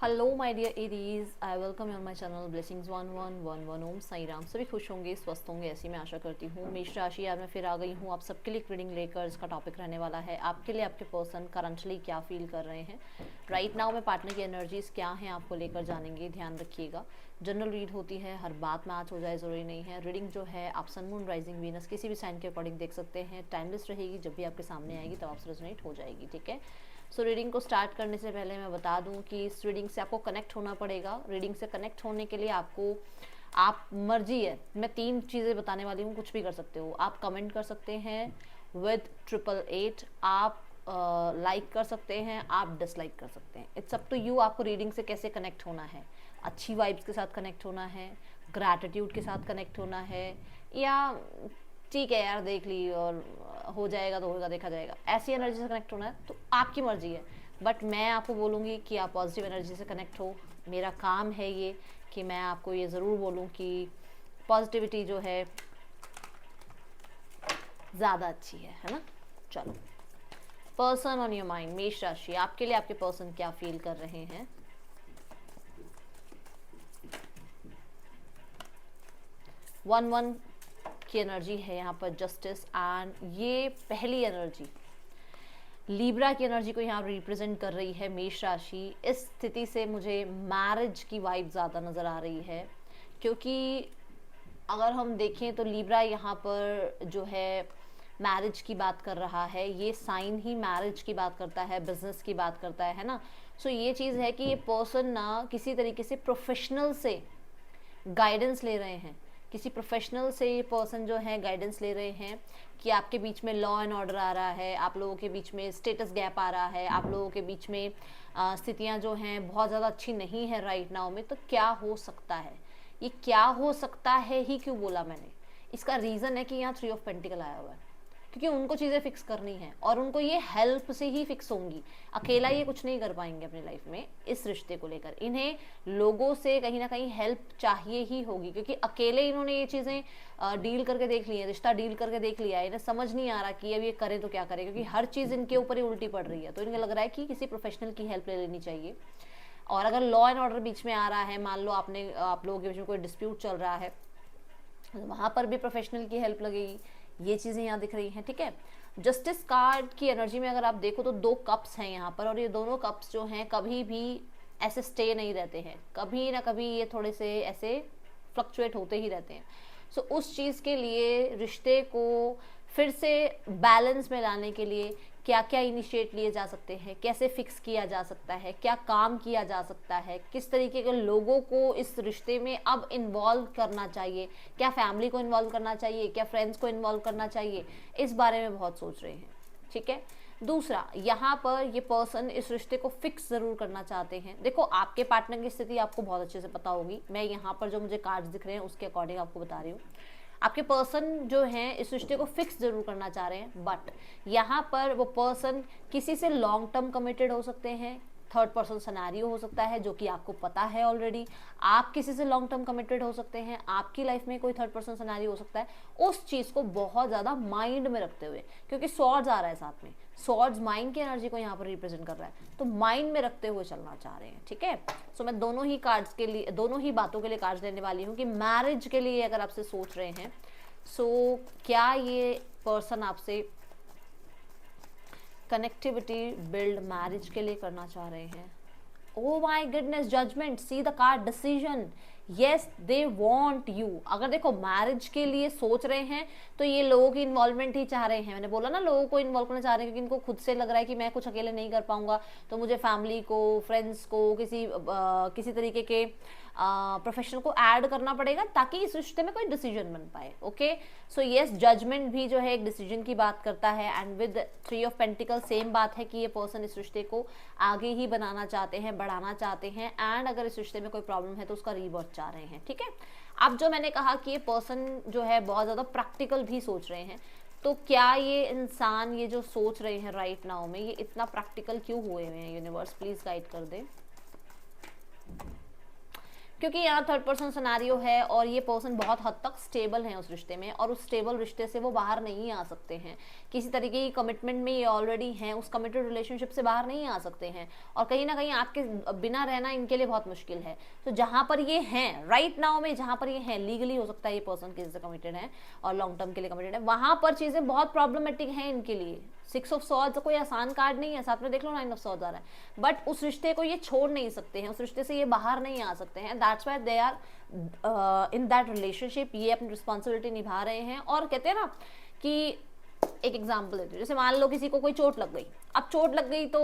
Hello my dear Aries, I welcome you on my channel blessings 1111 Om Sai Ram. सभी खुश होंगे, स्वस्थ होंगे, ऐसी मैं आशा करती हूँ। मेष राशि, आज मैं फिर आ गई हूँ आप सबके लिए रीडिंग लेकर। इसका टॉपिक रहने वाला है आपके लिए आपके पर्सन करंटली क्या फील कर रहे हैं राइट नाउ में। पार्टनर की एनर्जीज क्या हैं आपको लेकर जानेंगे, ध्यान रखिएगा। जनरल रीड होती है, हर बात मैच हो जाए ज़रूरी नहीं है। रीडिंग जो है आप सन मून राइजिंग वीनस किसी भी साइन के अकॉर्डिंग देख सकते हैं। टाइमलेस रहेगी, जब भी आपके सामने आएगी तब आपसे रेजोनेट हो जाएगी, ठीक है। सो रीडिंग को स्टार्ट करने से पहले मैं बता दूं कि इस रीडिंग से आपको कनेक्ट होना पड़ेगा। रीडिंग से कनेक्ट होने के लिए आपको, आप मर्जी है, मैं 3 चीज़ें बताने वाली हूँ, कुछ भी कर सकते हो। आप कमेंट कर सकते हैं विद 888, आप लाइक कर सकते हैं, आप डिसलाइक कर सकते हैं। इट्स अप टू यू, आपको रीडिंग से कैसे कनेक्ट होना है। अच्छी वाइब्स के साथ कनेक्ट होना है, ग्रैटिट्यूड के साथ कनेक्ट होना है, या ठीक है यार देख ली और हो जाएगा तो होगा, देखा जाएगा, ऐसी एनर्जी से कनेक्ट होना है तो आपकी मर्जी है। बट मैं आपको बोलूँगी कि आप पॉजिटिव एनर्जी से कनेक्ट हो। मेरा काम है ये कि मैं आपको ये ज़रूर बोलूँ कि पॉजिटिविटी जो है ज़्यादा अच्छी है ना। चलो, पर्सन ऑन योर माइंड, मेष राशि, आपके लिए आपके पर्सन क्या फील कर रहे हैं। वन की एनर्जी है यहाँ पर, जस्टिस, एंड ये पहली एनर्जी लीब्रा की एनर्जी को यहाँ रिप्रेजेंट कर रही है मेष राशि। इस स्थिति से मुझे मैरिज की वाइब ज़्यादा नज़र आ रही है, क्योंकि अगर हम देखें तो लीब्रा यहाँ पर जो है मैरिज की बात कर रहा है। ये साइन ही मैरिज की बात करता है, बिजनेस की बात करता है ना। सो ये चीज़ है कि ये पर्सन ना किसी तरीके से प्रोफेशनल से गाइडेंस ले रहे हैं, किसी प्रोफेशनल से ये पर्सन जो है गाइडेंस ले रहे हैं कि आपके बीच में लॉ एंड ऑर्डर आ रहा है, आप लोगों के बीच में स्टेटस गैप आ रहा है, आप लोगों के बीच में स्थितियां जो हैं बहुत ज़्यादा अच्छी नहीं है राइट नाउ में। तो क्या हो सकता है, ये क्या हो सकता है ही क्यों बोला मैंने, इसका रीज़न है कि यहाँ 3 ऑफ पेंटिकल आया हुआ है, क्योंकि उनको चीज़ें फिक्स करनी है और उनको ये हेल्प से ही फिक्स होंगी। अकेला ये कुछ नहीं कर पाएंगे अपनी लाइफ में। इस रिश्ते को लेकर इन्हें लोगों से कहीं ना कहीं हेल्प चाहिए ही होगी, क्योंकि अकेले इन्होंने ये चीज़ें डील करके देख ली है, रिश्ता डील करके देख लिया है। इन्हें समझ नहीं आ रहा कि अब ये करें तो क्या करें, क्योंकि हर चीज़ इनके ऊपर ही उल्टी पड़ रही है। तो इन्हें लग रहा है कि किसी प्रोफेशनल की हेल्प ले लेनी चाहिए। और अगर लॉ एंड ऑर्डर बीच में आ रहा है, मान लो आप लोगों के बीच में कोई डिस्प्यूट चल रहा है, तो वहाँ पर भी प्रोफेशनल की हेल्प लगेगी। ये चीज़ें यहाँ दिख रही हैं, ठीक है। जस्टिस कार्ड की एनर्जी में अगर आप देखो तो 2 कप्स हैं यहाँ पर, और ये दोनों कप्स जो हैं कभी भी ऐसे स्टे नहीं रहते हैं, कभी ना कभी ये थोड़े से ऐसे फ्लक्चुएट होते ही रहते हैं। सो उस चीज़ के लिए, रिश्ते को फिर से बैलेंस में लाने के लिए क्या क्या इनिशिएट लिए जा सकते हैं, कैसे फिक्स किया जा सकता है, क्या काम किया जा सकता है, किस तरीके के लोगों को इस रिश्ते में अब इन्वॉल्व करना चाहिए, क्या फैमिली को इन्वॉल्व करना चाहिए, क्या फ्रेंड्स को इन्वॉल्व करना चाहिए, इस बारे में बहुत सोच रहे हैं, ठीक है। दूसरा, यहाँ पर ये पर्सन इस रिश्ते को फिक्स ज़रूर करना चाहते हैं। देखो, आपके पार्टनर की स्थिति आपको बहुत अच्छे से पता होगी, मैं यहाँ पर जो मुझे कार्ड्स दिख रहे हैं उसके अकॉर्डिंग आपको बता रही हूँ। आपके पर्सन जो हैं इस रिश्ते को फिक्स जरूर करना चाह रहे हैं, बट यहाँ पर वो पर्सन किसी से लॉन्ग टर्म कमिटेड हो सकते हैं। थर्ड पर्सन सिनेरियो हो सकता है जो कि आपको पता है ऑलरेडी। आप किसी से लॉन्ग टर्म कमिटेड हो सकते हैं, आपकी लाइफ में कोई थर्ड पर्सन सिनेरियो हो सकता है। उस चीज़ को बहुत ज़्यादा माइंड में रखते हुए, क्योंकि स्वॉर्ड्स आ रहा है साथ में, स्वॉर्ड्स माइंड की एनर्जी को यहाँ पर रिप्रेजेंट कर रहा है, तो माइंड में रखते हुए चलना चाह रहे हैं, ठीक है। सो मैं दोनों ही कार्ड्स के लिए, दोनों ही बातों के लिए कार्ड्स लेने वाली हूँ कि मैरिज के लिए अगर आपसे सोच रहे हैं, सो क्या ये पर्सन आपसे कनेक्टिविटी बिल्ड मैरिज के लिए करना चाह रहे हैं। Oh my goodness, judgement, see the card, decision, yes they want you. अगर देखो मैरिज के लिए सोच रहे हैं तो ये लोगों की इन्वॉल्वमेंट ही चाह रहे हैं। मैंने बोला ना, लोगों को इन्वॉल्व करना चाह रहे हैं, क्योंकि इनको खुद से लग रहा है कि मैं कुछ अकेले नहीं कर पाऊंगा, तो मुझे फैमिली को, फ्रेंड्स को, किसी तरीके के प्रोफेशनल को ऐड करना पड़ेगा ताकि इस रिश्ते में कोई डिसीजन बन पाए। ओके, सो येस, जजमेंट भी जो है एक डिसीजन की बात करता है, and with 3 of pentacle same बात है कि ये पर्सन इस रिश्ते को आगे ही बनाना चाहते हैं, बढ़ाना चाहते हैं, एंड अगर इस रिश्ते में कोई प्रॉब्लम है तो उसका रीबर्थ चाह रहे हैं, ठीक है। अब जो मैंने कहा कि ये पर्सन जो है बहुत ज़्यादा प्रैक्टिकल भी सोच रहे हैं, तो क्या ये इंसान ये जो सोच रहे हैं राइट नाउ में, ये इतना प्रैक्टिकल क्यों हुए हुए हैं। यूनिवर्स प्लीज़ गाइड कर दे। क्योंकि यहाँ थर्ड पर्सन सिनेरियो है और ये पर्सन बहुत हद तक स्टेबल है उस रिश्ते में, और उस स्टेबल रिश्ते से वो बाहर नहीं आ सकते हैं। किसी तरीके की कमिटमेंट में ये ऑलरेडी हैं, उस कमिटेड रिलेशनशिप से बाहर नहीं आ सकते हैं, और कहीं ना कहीं आपके बिना रहना इनके लिए बहुत मुश्किल है। तो जहाँ पर ये हैं राइट नाउ में, जहाँ पर ये हैं लीगली, हो सकता है ये पर्सन किसी से कमिटेड है और लॉन्ग टर्म के लिए कमिटेड है, वहाँ पर चीज़ें बहुत प्रॉब्लमेटिक हैं इनके लिए। 6 ऑफ सॉर्ड्स कोई आसान कार्ड नहीं है, साथ में देख लो 9 ऑफ सॉर्ड्स आ रहा है, बट उस रिश्ते को ये छोड़ नहीं सकते हैं, उस रिश्ते से ये बाहर नहीं आ सकते हैं। That's why they are in that relationship, ये अपनी रिस्पॉन्सिबिलिटी निभा रहे हैं। और कहते हैं ना कि एक एग्जाम्पल देती हूँ, जैसे मान लो किसी को कोई चोट लग गई, अब चोट लग गई तो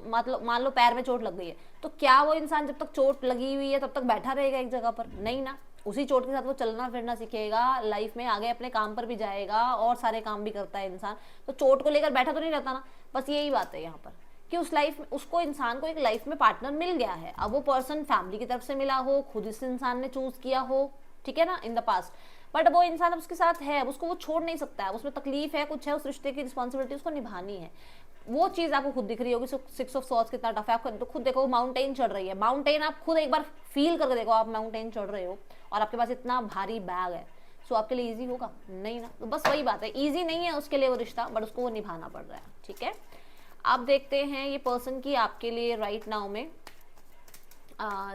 मतलब मान लो पैर में चोट लग गई है, तो क्या वो इंसान जब तक चोट लगी हुई है तब तक बैठा रहेगा एक जगह पर? नहीं ना, उसी चोट के साथ वो चलना फिरना सीखेगा, लाइफ में आगे अपने काम पर भी जाएगा और सारे काम भी करता है इंसान। तो चोट को लेकर बैठा तो नहीं रहता ना। बस यही बात है यहाँ पर कि उस लाइफ में उसको, इंसान को एक लाइफ में पार्टनर मिल गया है। अब वो पर्सन फैमिली की तरफ से मिला हो, खुद इस इंसान ने चूज किया हो, ठीक है ना, इन द पास्ट, बट वो इंसान अब उसके साथ है, उसको वो छोड़ नहीं सकता है, उसमें तकलीफ है, कुछ है, उस रिश्ते की रिस्पॉन्सिबिलिटी उसको निभानी है। वो चीज़ आपको खुद दिख रही होगी। 6 ऑफ सॉर्ड्स कितना टफ है, आप तो खुद देखो माउंटेन चढ़ रही है, माउंटेन आप खुद एक बार फील करके देखो, आप माउंटेन चढ़ रहे हो और आपके पास इतना भारी बैग है, सो आपके लिए इजी होगा? नहीं ना। तो बस वही बात है, इजी नहीं है उसके लिए वो रिश्ता, बट उसको वो निभाना पड़ रहा है, ठीक है। आप देखते हैं ये पर्सन की आपके लिए राइट नाउ में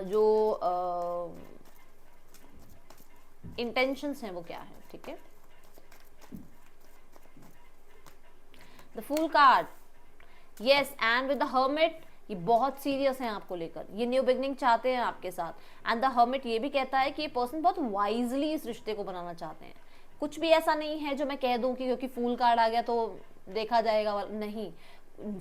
जो इंटेंशंस हैं वो क्या है, ठीक है। The fool card, yes, and with the hermit, ये बहुत सीरियस है आपको लेकर, ये न्यू बिगनिंग चाहते हैं आपके साथ। एंड द हर्मिट ये भी कहता है कि ये पर्सन बहुत वाइजली इस रिश्ते को बनाना चाहते हैं। कुछ भी ऐसा नहीं है जो मैं कह दूं कि क्योंकि फूल कार्ड आ गया तो देखा जाएगा, नहीं।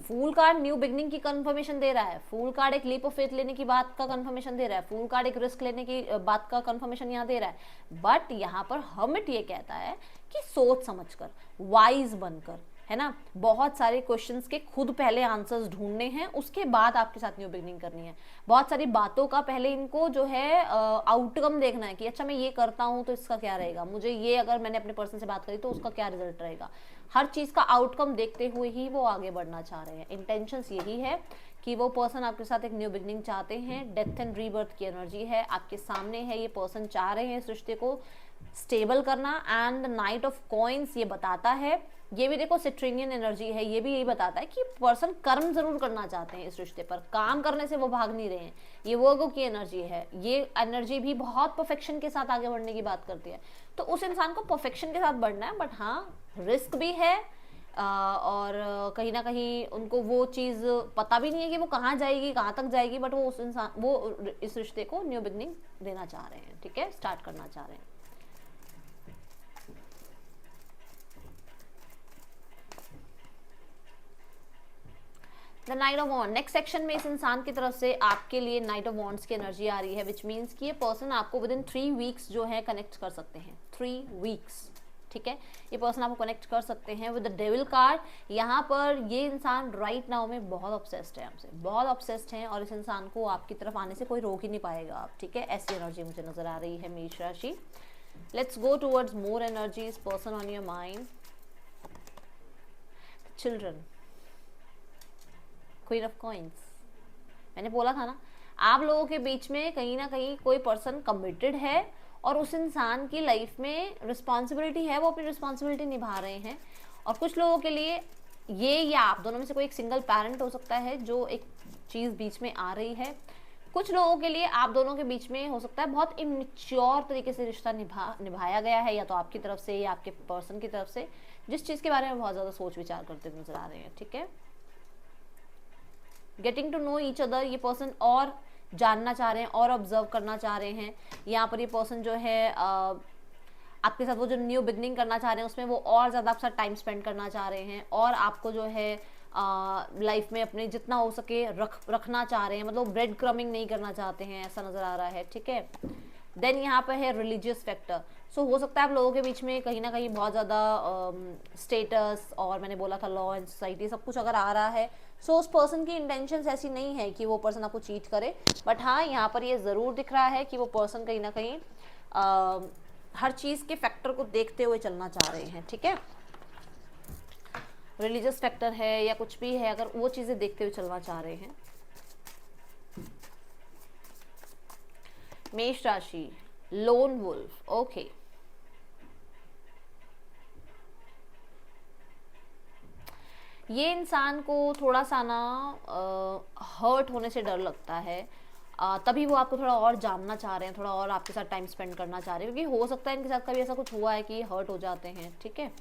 फूल कार्ड न्यू बिगनिंग की कंफर्मेशन दे रहा है, फूल कार्ड एक लीप ऑफ फेथ लेने की बात का कंफर्मेशन दे रहा है, फूल कार्ड एक रिस्क लेने की बात का कंफर्मेशन यहाँ दे रहा है। बट यहाँ पर हर्मिट ये कहता है कि सोच समझकर, वाइज बनकर, है ना, बहुत सारे क्वेश्चंस के खुद पहले आंसर्स ढूंढने हैं, उसके बाद आपके साथ न्यू बिगनिंग करनी है। बहुत सारी बातों का पहले इनको जो है आउटकम देखना है कि अच्छा मैं ये करता हूँ तो इसका क्या रहेगा, मुझे ये अगर मैंने अपने पर्सन से बात करी तो उसका क्या रिजल्ट रहेगा। हर चीज का आउटकम देखते हुए ही वो आगे बढ़ना चाह रहे हैं। इंटेंशंस यही है कि वो पर्सन आपके साथ एक न्यू बिगनिंग चाहते हैं। डेथ एंड रीबर्थ की एनर्जी है आपके सामने है, ये पर्सन चाह रहे हैं इस रिश्ते को स्टेबल करना। एंड नाइट ऑफ कॉइन्स ये बताता है, ये भी देखो सिट्रेनियन एनर्जी है, ये भी यही बताता है कि पर्सन कर्म जरूर करना चाहते हैं इस रिश्ते पर, काम करने से वो भाग नहीं रहे हैं। ये वर्गो की एनर्जी है, ये एनर्जी भी बहुत परफेक्शन के साथ आगे बढ़ने की बात करती है। तो उस इंसान को परफेक्शन के साथ बढ़ना है, बट हाँ रिस्क भी है और कहीं ना कहीं उनको वो चीज़ पता भी नहीं है कि वो कहाँ जाएगी, कहाँ तक जाएगी, बट वो उस इंसान, वो इस रिश्ते को न्यू बिगनिंग देना चाह रहे हैं, ठीक है, स्टार्ट करना चाह रहे हैं। The knight of wand, next section में इस इंसान की तरफ से आपके लिए नाइट ऑफ वॉन्ड्स की एनर्जी आ रही है, विच मीन्स कि ये पर्सन आपको विद इन 3 वीक्स जो है कनेक्ट कर सकते हैं। 3 वीक्स, ठीक है, ये पर्सन आपको कनेक्ट कर सकते हैं विद द डेविल कार्ड। यहाँ पर ये इंसान राइट नाउ में बहुत ऑब्सेस्ड है आपसे, बहुत ऑब्सेस्ड हैं, और इस इंसान को आपकी तरफ आने से कोई रोक ही नहीं पाएगा आप, ठीक है। ऐसी एनर्जी मुझे नजर आ रही है मेष राशि। Let's go towards more energies person on your mind. Children, queen of coins, मैंने बोला था ना, आप लोगों के बीच में कहीं ना कहीं कोई पर्सन कमिटेड है और उस इंसान की लाइफ में रिस्पॉन्सिबिलिटी है, वो अपनी रिस्पॉन्सिबिलिटी निभा रहे हैं। और कुछ लोगों के लिए ये, या आप दोनों में से कोई एक सिंगल पेरेंट हो सकता है जो एक चीज़ बीच में आ रही है। कुछ लोगों के लिए आप दोनों के बीच में हो सकता है बहुत इमेच्योर तरीके से रिश्ता निभाया गया है, या तो आपकी तरफ से या आपके पर्सन की तरफ से, जिस चीज़ के बारे में बहुत ज़्यादा सोच विचार करते नजर आ रहे हैं, ठीक है। Getting to know each other, ये पर्सन और जानना चाह रहे हैं और ऑब्जर्व करना चाह रहे हैं। यहाँ पर ये पर्सन जो है आपके साथ वो जो न्यू बिगनिंग करना चाह रहे हैं उसमें वो और ज़्यादा आपके साथ टाइम स्पेंड करना चाह रहे हैं, और आपको जो है लाइफ में अपने जितना हो सके रखना चाह रहे हैं, मतलब ब्रेड क्रमिंग नहीं करना चाहते हैं, ऐसा नज़र आ रहा है, ठीक है। देन यहाँ पर है रिलीजियस फैक्टर। सो हो सकता है आप लोगों के बीच में कहीं ना कहीं बहुत ज़्यादा स्टेटस, और मैंने बोला था लॉ एंड सोसाइटी, सब कुछ अगर आ रहा है, सो उस पर्सन की इंटेंशंस ऐसी नहीं है कि वो पर्सन आपको चीट करे, बट हाँ यहाँ पर ये ज़रूर दिख रहा है कि वो पर्सन कहीं ना कहीं हर चीज़ के फैक्टर को देखते हुए चलना चाह रहे हैं, ठीक है। रिलीजियस फैक्टर है या कुछ भी है, अगर वो चीज़ें देखते हुए चलना चाह रहे हैं। मेष राशि, लोन वुल्फ, ओके। ये इंसान को थोड़ा सा ना हर्ट होने से डर लगता है, तभी वो आपको थोड़ा और जानना चाह रहे हैं, थोड़ा और आपके साथ टाइम स्पेंड करना चाह रहे हैं, क्योंकि हो सकता है इनके साथ कभी ऐसा कुछ हुआ है कि हर्ट हो जाते हैं, ठीक है।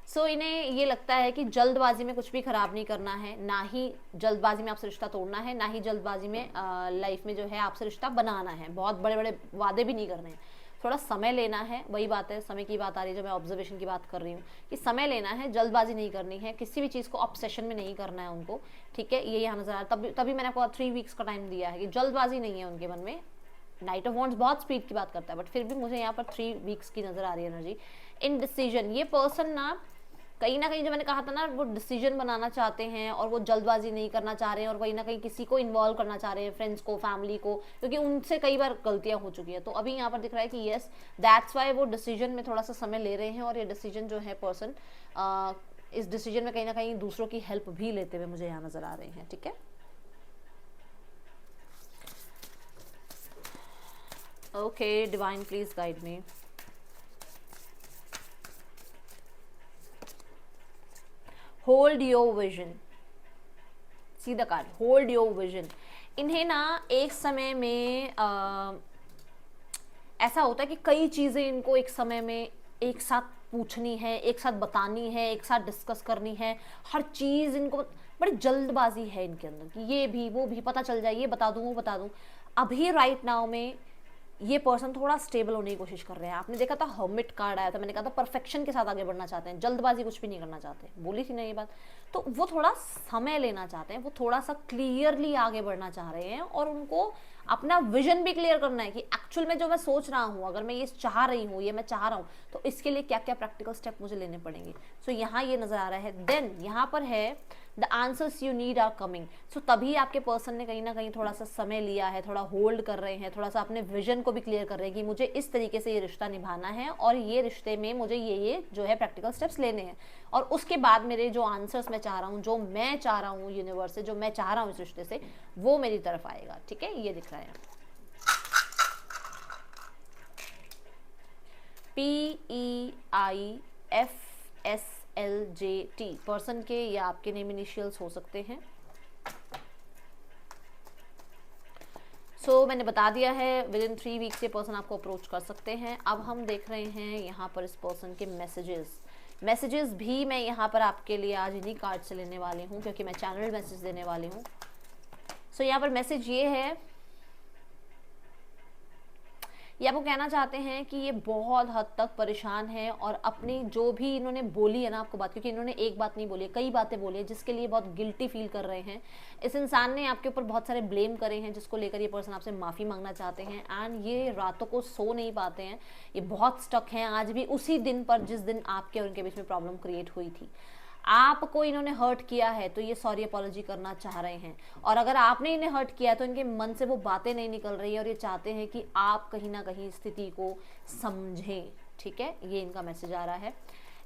सो इन्हें ये लगता है कि जल्दबाजी में कुछ भी खराब नहीं करना है, ना ही जल्दबाजी में आपसे रिश्ता तोड़ना है, ना ही जल्दबाजी में लाइफ में जो है आपसे रिश्ता बनाना है, बहुत बड़े बड़े वादे भी नहीं करने हैं, थोड़ा समय लेना है। वही बात है, समय की बात आ रही है, जो मैं ऑब्जर्वेशन की बात कर रही हूँ कि समय लेना है, जल्दबाजी नहीं करनी है, किसी भी चीज़ को ऑब्सेशन में नहीं करना है उनको, ठीक है। ये यहाँ नजर आ रहा है, तभी मैंने आपको 3 वीक्स का टाइम दिया है कि जल्दबाजी नहीं है उनके मन में। नाइट ऑफ वॉन्ड्स बहुत स्पीड की बात करता है, बट फिर भी मुझे यहाँ पर 3 वीक्स की नजर आ रही है एनर्जी। इन डिसीजन, ये पर्सन ना कहीं जो मैंने कहा था ना, वो डिसीजन बनाना चाहते हैं और वो जल्दबाजी नहीं करना चाह रहे हैं, और कहीं ना कहीं किसी को इन्वॉल्व करना चाह रहे हैं, फ्रेंड्स को, फैमिली को, क्योंकि उनसे कई बार गलतियां हो चुकी है। तो अभी यहाँ पर दिख रहा है कि यस, दैट्स वाई वो डिसीजन में थोड़ा सा समय ले रहे हैं, और ये डिसीजन जो है पर्सन इस डिसीजन में कहीं ना कहीं दूसरों की हेल्प भी लेते हुए मुझे यहाँ नजर आ रहे हैं, ठीक है। Okay divine, please guide me. Hold your vision, C the card, hold your vision. इन्हें ना एक समय में ऐसा होता है कि कई चीज़ें इनको एक समय में एक साथ पूछनी है, एक साथ बतानी है, एक साथ डिस्कस करनी है, हर चीज़ इनको बड़ी जल्दबाजी है इनके अंदर कि ये भी वो भी पता चल जाए, ये बता दूँ वो बता दूँ। अभी राइट नाउ में ये पर्सन थोड़ा स्टेबल होने की कोशिश कर रहे हैं। आपने देखा था हर्मिट कार्ड आया था, मैंने कहा था परफेक्शन के साथ आगे बढ़ना चाहते हैं, जल्दबाजी कुछ भी नहीं करना चाहते, बोली थी ना ये बात। तो वो थोड़ा समय लेना चाहते हैं, वो थोड़ा सा क्लियरली आगे बढ़ना चाह रहे हैं, और उनको अपना विजन भी क्लियर करना है कि एक्चुअल में जो मैं सोच रहा हूँ, अगर मैं ये चाह रही हूँ, ये मैं चाह रहा हूँ, तो इसके लिए क्या क्या प्रैक्टिकल स्टेप मुझे लेने पड़ेंगे। सो यहाँ ये नजर आ रहा है। देन यहाँ पर है the answers you need are coming. So तभी आपके पर्सन ने कहीं ना कहीं थोड़ा सा समय लिया है, थोड़ा होल्ड कर रहे हैं, थोड़ा सा अपने विजन को भी क्लियर कर रहे हैं कि मुझे इस तरीके से ये रिश्ता निभाना है, और ये रिश्ते में मुझे ये जो है प्रैक्टिकल स्टेप्स लेने हैं, और उसके बाद मेरे जो आंसर्स मैं चाह रहा हूँ, जो मैं चाह रहा हूँ यूनिवर्स से, जो मैं चाह रहा हूँ इस रिश्ते से, वो मेरी तरफ आएगा, ठीक है। ये दिख रहा है PEIFSLJT, पर्सन के या आपके नेम इनिशियल्स हो सकते हैं। मैंने बता दिया है विद इन 3 वीक्स ये पर्सन आपको अप्रोच कर सकते हैं। अब हम देख रहे हैं यहाँ पर इस पर्सन के मैसेजेस भी मैं यहाँ पर आपके लिए आज इन्हीं कार्ड से लेने वाली हूँ, क्योंकि मैं चैनल मैसेज देने वाली हूँ। यहाँ पर मैसेज ये है, ये आपको कहना चाहते हैं कि ये बहुत हद तक परेशान है, और अपनी जो भी इन्होंने बोली है ना आपको बात, क्योंकि इन्होंने एक बात नहीं बोली है, कई बातें बोली है, जिसके लिए बहुत गिल्टी फील कर रहे हैं। इस इंसान ने आपके ऊपर बहुत सारे ब्लेम करे हैं, जिसको लेकर ये पर्सन आपसे माफ़ी मांगना चाहते हैं। एंड ये रातों को सो नहीं पाते हैं, ये बहुत स्टक हैं आज भी उसी दिन पर जिस दिन आपके और उनके बीच में प्रॉब्लम क्रिएट हुई थी। आपको इन्होंने हर्ट किया है तो ये सॉरी अपॉलॉजी करना चाह रहे हैं, और अगर आपने इन्हें हर्ट किया है तो इनके मन से वो बातें नहीं निकल रही है, और ये चाहते हैं कि आप कहीं ना कहीं स्थिति को समझें, ठीक है। ये इनका मैसेज आ रहा है।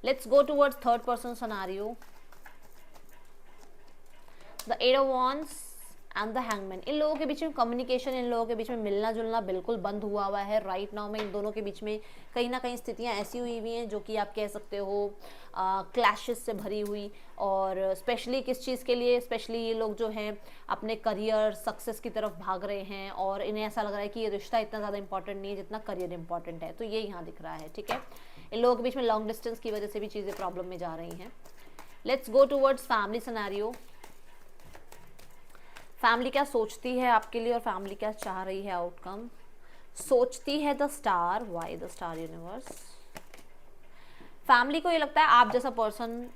Let's go towards third person scenario, the eight of wands and the hangman. इन लोगों के बीच में कम्युनिकेशन, इन लोगों के बीच में मिलना जुलना बिल्कुल बंद हुआ हुआ है राइट नाउ में। इन दोनों के बीच में कहीं ना कहीं स्थितियां ऐसी हुई हुई हैं जो कि आप कह सकते हो क्लैशेस से भरी हुई, और स्पेशली किस चीज़ के लिए, स्पेशली ये लोग जो हैं अपने करियर सक्सेस की तरफ भाग रहे हैं, और इन्हें ऐसा लग रहा है कि ये रिश्ता इतना ज़्यादा इंपॉर्टेंट नहीं है जितना करियर इंपॉर्टेंट है। तो ये यहाँ दिख रहा है, ठीक है। इन लोगों के बीच में लॉन्ग डिस्टेंस की वजह से भी चीज़ें प्रॉब्लम में जा रही हैं। Let's go towards family scenario. Family क्या सोचती है आपके लिए, और फैमिली क्या चाह रही है आउटकम। सोचती है the star, why the star universe. Family को ये लगता है आप जैसा पर्सन,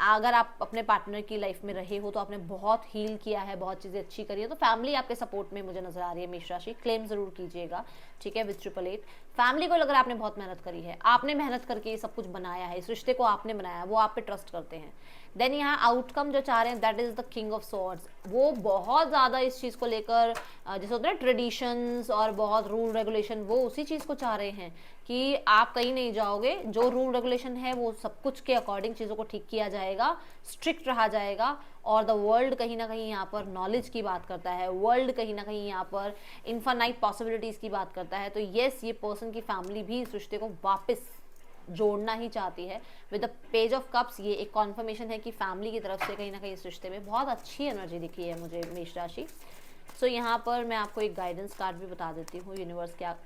अगर आप अपने पार्टनर की लाइफ में रहे हो तो आपने बहुत हील किया है, बहुत चीज़ें अच्छी करी है, तो फैमिली आपके सपोर्ट में मुझे नजर आ रही है। मेष राशि क्लेम जरूर कीजिएगा, ठीक है, विद 888। फैमिली को अगर आपने बहुत मेहनत करी है, आपने मेहनत करके ये सब कुछ बनाया है, इस रिश्ते को आपने बनाया, वो आप पे ट्रस्ट करते हैं, देन यहाँ आउटकम जो चाह रहे हैं that is the king of swords. वो बहुत ज़्यादा इस चीज़ को लेकर जैसे होता है ट्रेडिशंस और बहुत रूल रेगुलेशन, वो उसी चीज़ को चाह रहे हैं कि आप कहीं नहीं जाओगे, जो रूल रेगुलेशन है वो सब कुछ के अकॉर्डिंग चीज़ों को ठीक किया जाएगा, स्ट्रिक्ट रहा जाएगा। और द वर्ल्ड कहीं ना कहीं यहाँ पर नॉलेज की बात करता है, वर्ल्ड कहीं ना कहीं यहाँ पर इन्फानाइट पॉसिबिलिटीज़ की बात करता है। तो येस, ये पर्सन की फैमिली भी इस रिश्ते को वापस जोड़ना ही चाहती है। With the page of cups ये एक कॉन्फर्मेशन है कि फैमिली की तरफ से कहीं ना कहीं इस रिश्ते में बहुत अच्छी एनर्जी दिखी है मुझे मेष राशि। सो यहाँ पर मैं आपको एक गाइडेंस कार्ड भी बता देती हूँ, यूनिवर्स क्या।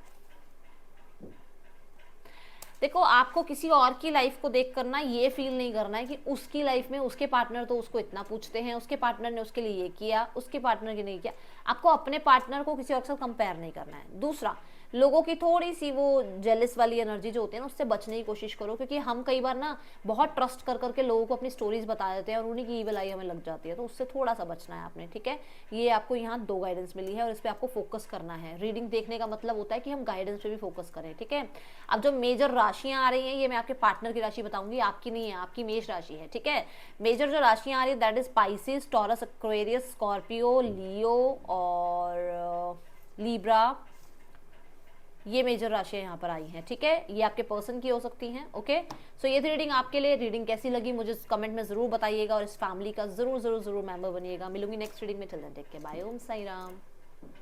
देखो, आपको किसी और की लाइफ को देख करना ये फील नहीं करना है कि उसकी लाइफ में उसके पार्टनर तो उसको इतना पूछते हैं, उसके पार्टनर ने उसके लिए ये किया, उसके पार्टनर ने नहीं किया। आपको अपने पार्टनर को किसी और के साथ कंपेयर नहीं करना है। दूसरा, लोगों की थोड़ी सी वो जेलस वाली एनर्जी जो होती है ना, उससे बचने की कोशिश करो, क्योंकि हम कई बार ना बहुत ट्रस्ट कर करके लोगों को अपनी स्टोरीज बता देते हैं और उन्हीं की ईविल आई हमें लग जाती है। तो उससे थोड़ा सा बचना है आपने, ठीक है। ये आपको यहाँ 2 गाइडेंस मिली है और इस पर आपको फोकस करना है। रीडिंग देखने का मतलब होता है कि हम गाइडेंस पे भी फोकस करें, ठीक है। अब जो मेजर राशियां आ रही हैं, ये मैं आपके पार्टनर की राशि बताऊंगी, आपकी नहीं है, आपकी मेष राशि है, ठीक है। मेजर जो राशियां आ रही है that is Pisces, Taurus, Aquarius, Scorpio, Leo और लीब्रा। ये मेजर राशियां यहाँ पर आई हैं, ठीक है। ये आपके पर्सन की हो सकती हैं, ओके। सो ये थी रीडिंग आपके लिए। रीडिंग कैसी लगी मुझे कमेंट में जरूर बताइएगा और इस फैमिली का जरूर जरूर जरूर मेंबर बनिएगा। मिलूंगी नेक्स्ट रीडिंग में। चल टेक के बाय। ओम साई राम।